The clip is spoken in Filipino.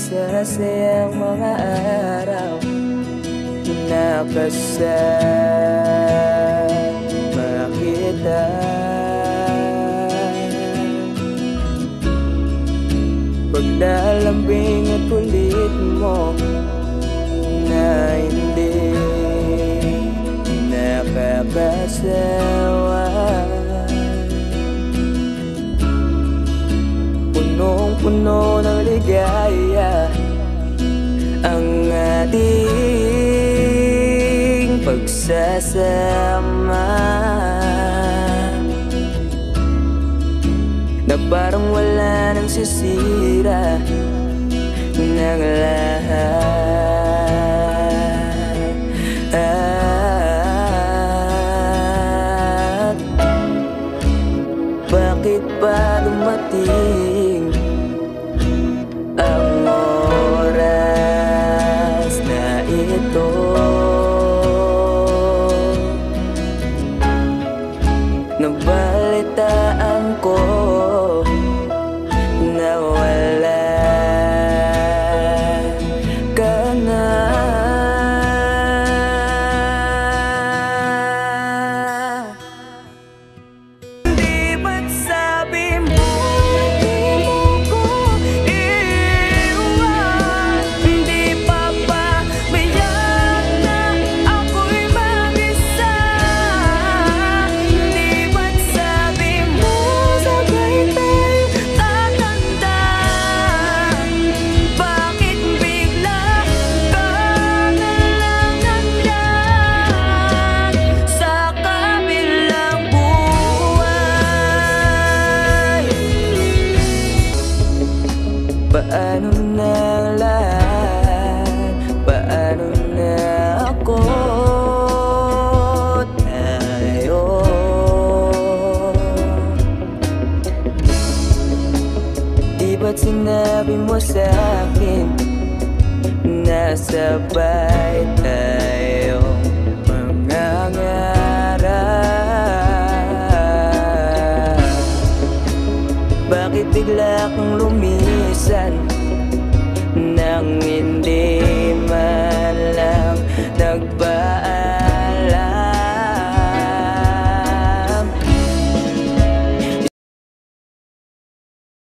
masasayang mga araw na kasama kita. Paglalambing at kulit mo na hindi nakakasawa. Punong-puno ng ligaya ang ating pagsasama, na parang wala nang sisira ng lahat. Bakit ba dumating ang oras na ito? Nabalitaan ko na wala ka na. Di ba't sabi mo di mo ko iiwan? Di pa ba biyak na ako'y mag-isa? Di ba't sabi mo sabay tayo tatanda? Bakit bigla ka na lang nandyan sa kabilang buhay? Paano na lahat? Paano na ako? Tayo di ba't sinabi mo sa'kin na sabay tayo mangangarap? Bakit bigla kang lumisan nang hindi man lang nagbago?